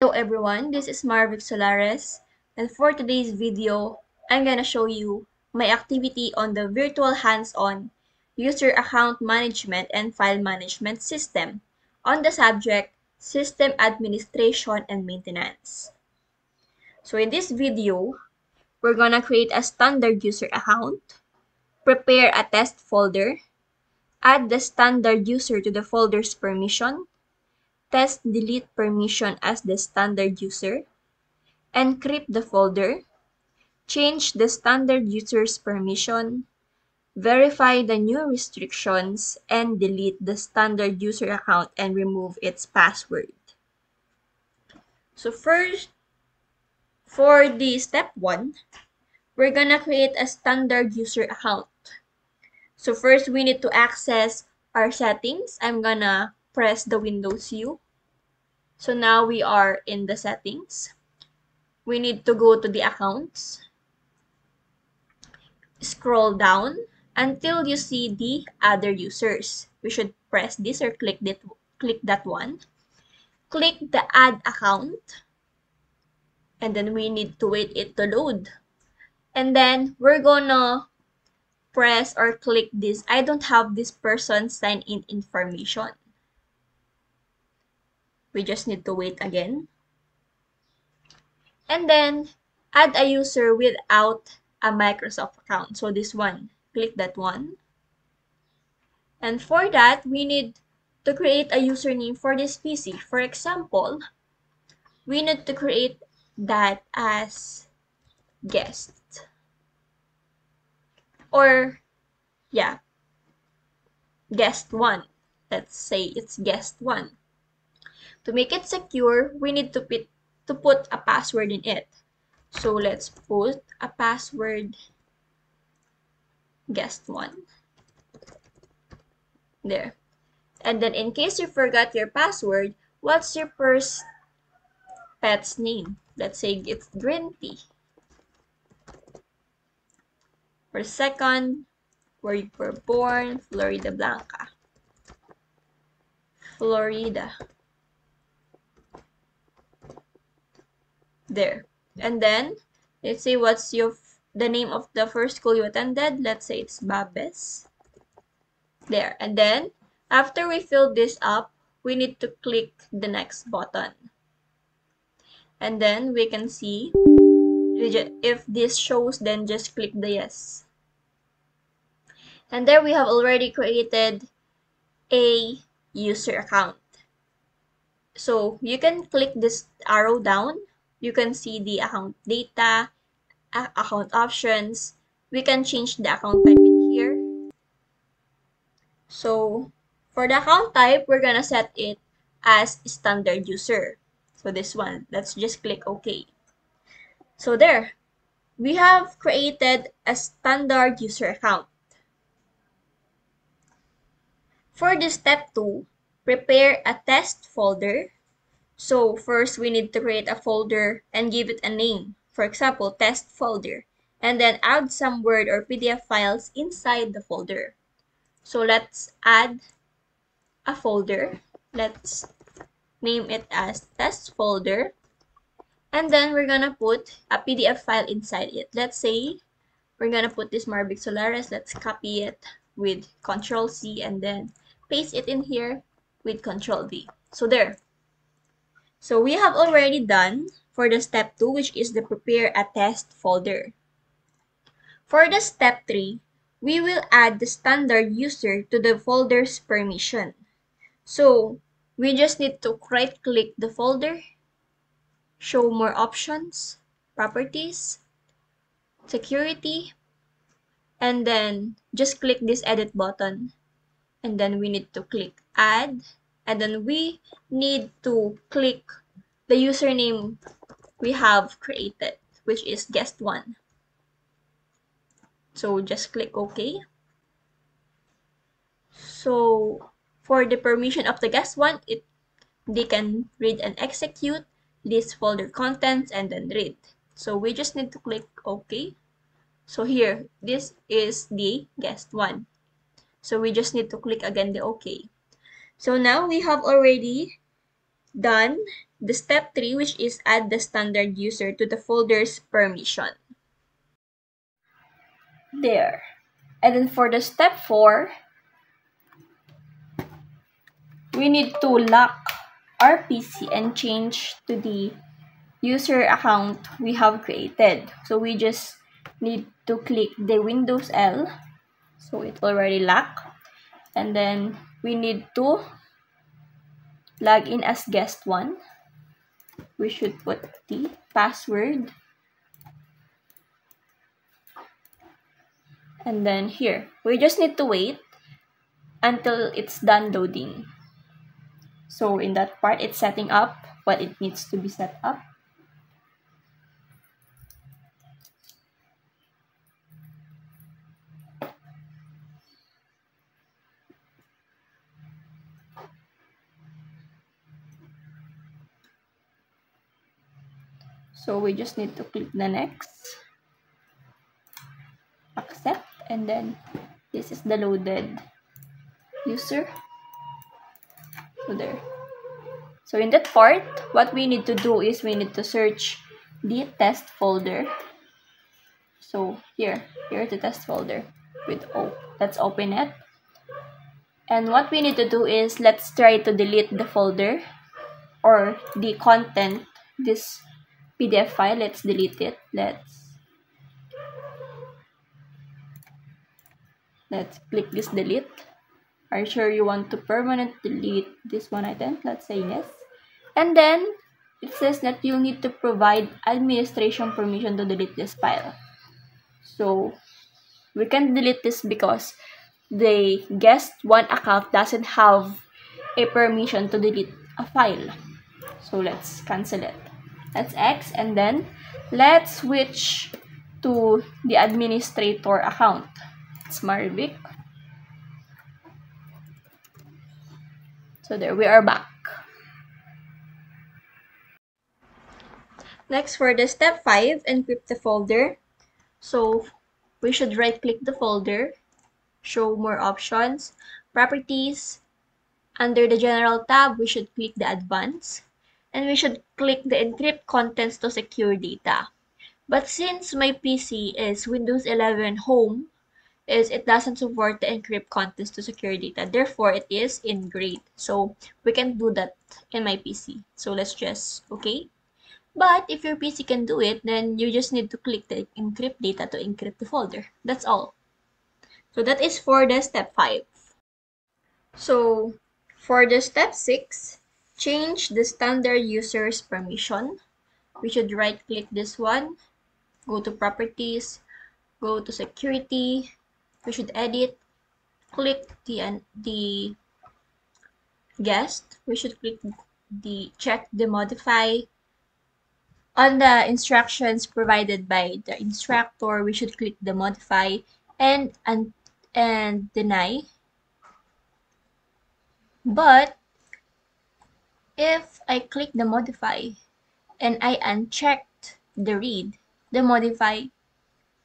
Hello everyone, this is Marvic Solares, and for today's video, I'm gonna show you my activity on the virtual hands-on user account management and file management system on the subject System Administration and Maintenance. So in this video, we're gonna create a standard user account, prepare a test folder, add the standard user to the folder's permission, test delete permission as the standard user, encrypt the folder, change the standard user's permission, verify the new restrictions, and delete the standard user account and remove its password. So first, for the step 1, we're gonna create a standard user account. So first, we need to access our settings. I'm gonna press the Windows U. So now we are in the settings. We need to go to the accounts. Scroll down until you see the other users. We should press this or click that one. Click the add account. And then we need to wait it to load. And then we're gonna press or click this. I don't have this person sign in information. We just need to wait again. And then add a user without a Microsoft account. So this one, click that one. And for that, we need to create a username for this PC. For example, we need to create that as guest. Or, yeah, guest 1. Let's say it's guest 1. To make it secure, we need to put a password in it. So let's put a password guest 1. There. And then in case you forgot your password, what's your first pet's name? Let's say it's Green Tea. For second, where you were born, Florida Blanca. Florida. There. And then, let's say what's the name of the first school you attended. Let's say it's Babes. There. And then, after we fill this up, we need to click the next button. And then we can see if this shows, then just click the yes. And there we have already created a user account. So you can click this arrow down. You can see the account data, account options. We can change the account type in here. So for the account type, we're gonna set it as standard user. So this one, let's just click OK. So there, we have created a standard user account. For the step 2, prepare a test folder. So first, we need to create a folder and give it a name. For example, test folder. And then add some Word or PDF files inside the folder. So let's add a folder. Let's name it as test folder. And then we're gonna put a PDF file inside it. Let's say we're gonna put this Marvic Solares. Let's copy it with Ctrl-C and then paste it in here with Ctrl-V. So there. So we have already done for the step 2, which is the prepare a test folder. For the step 3, we will add the standard user to the folder's permission. So we just need to right-click the folder, show more options, properties, security, and then just click this edit button. And then we need to click add. And then we need to click the username we have created, which is guest 1. So just click OK. So for the permission of the guest 1, they can read and execute this folder contents and then read. So we just need to click OK. So here, this is the guest 1. So we just need to click again the OK. So now we have already done the step 3, which is add the standard user to the folder's permission. There. And then for the step 4, we need to lock our PC and change to the user account we have created. So we just need to click the Windows L. So it already locked. And then we need to log in as guest 1. We should put the password. And then here, we just need to wait until it's done loading. So in that part, it's setting up what it needs to be set up. So we just need to click the next, accept, and then this is the loaded user. So there. So in that part, what we need to do is we need to search the test folder. So here's the test folder with O. Let's open it. And what we need to do is let's try to delete the folder or the content, this PDF file. Let's delete it. Let's click this delete. Are you sure you want to permanently delete this one item? Let's say yes. And then it says that you'll need to provide administration permission to delete this file. So we can delete this because the guest 1 account doesn't have a permission to delete a file. So let's cancel it. Let's X, and then let's switch to the administrator account. It's Marvic. So there, we are back. Next, for the step 5, encrypt the folder. So we should right click the folder, show more options, properties. Under the general tab, we should click the advanced, and we should click the encrypt contents to secure data. But since my PC is Windows 11 Home, it doesn't support the encrypt contents to secure data. Therefore, it is in grade. So we can do that in my PC. So let's just okay. But if your PC can do it, then you just need to click the encrypt data to encrypt the folder. That's all. So that is for the step 5. So for the step 6, change the standard user's permission. We should right click this one, go to properties, go to security. We should edit, click the guest. We should click the check the modify. On the instructions provided by the instructor, we should click the modify and deny. But if I click the modify and I unchecked the read, the modify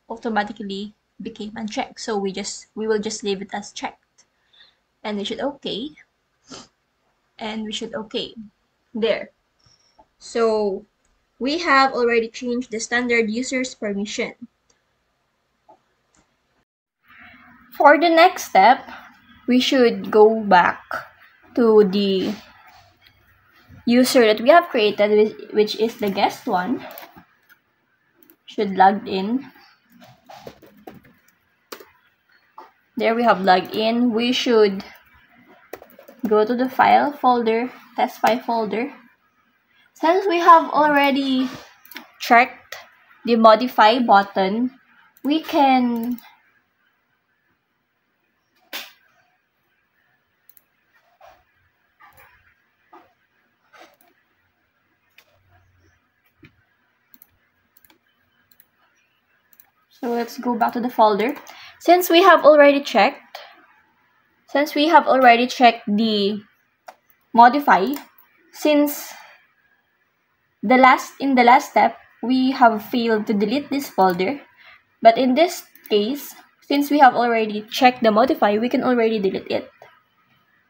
automatically became unchecked. So we will just leave it as checked. And we should okay. And we should okay. There. So we have already changed the standard user's permission. For the next step, we should go back to the user that we have created, which is the guest 1. Should log in. There we have logged in. We should go to the file folder, test file folder. Since we have already checked the modify button, we can so let's go back to the folder. Since we have already checked the modify, since in the last step we have failed to delete this folder, but in this case, since we have already checked the modify, we can already delete it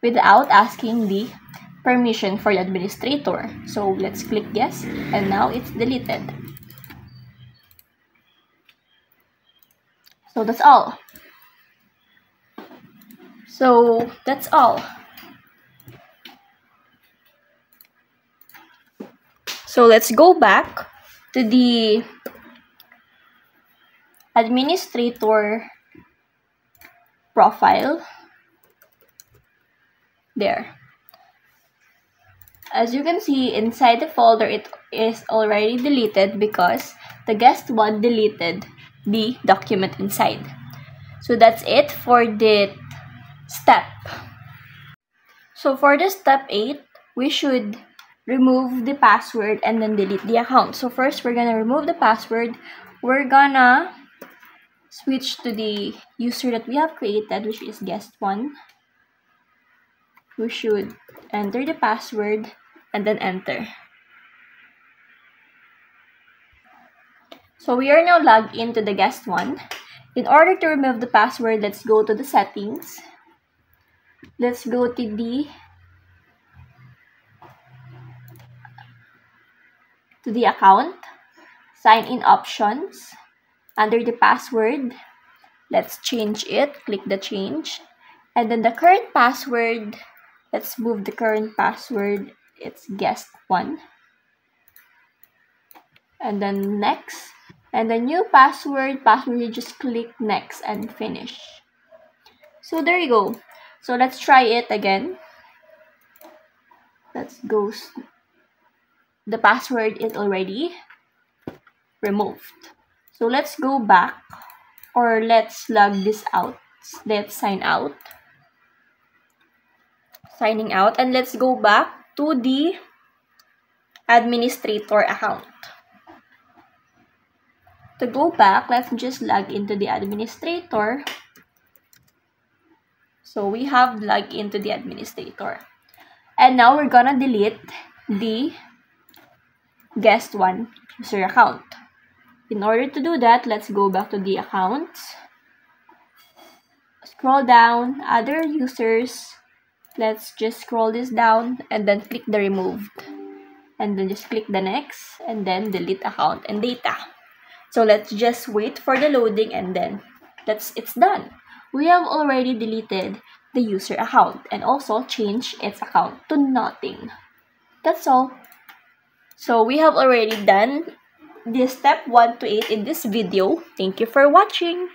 without asking the permission for the administrator. So let's click yes, and now it's deleted. So that's all. So let's go back to the administrator profile. There. As you can see, inside the folder, it is already deleted because the guest one deleted the document inside. So that's it for the step. So for the step 8, we should remove the password and then delete the account. So first, we're gonna remove the password. We're gonna switch to the user that we have created, which is guest 1. We should enter the password and then enter. So we are now logged into the guest 1. In order to remove the password, let's go to the settings. Let's go to the account, sign in options. Under the password, let's change it. Click the change. And then the current password, let's move the current password. It's guest 1. And then next. And the new password, you just click next and finish. So there you go. So let's try it again. Let's go. The password is already removed. So let's go back, or let's log this out. Let's sign out. Signing out, and let's go back to the administrator account. To go back, let's just log into the administrator. So we have logged into the administrator. And now we're gonna delete the guest 1 user account. In order to do that, let's go back to the accounts. Scroll down, other users. Let's just scroll this down and then click the removed. And then just click the next and then delete account and data. So let's just wait for the loading and then it's done. We have already deleted the user account and also changed its account to nothing. That's all. So we have already done the step 1 to 8 in this video. Thank you for watching.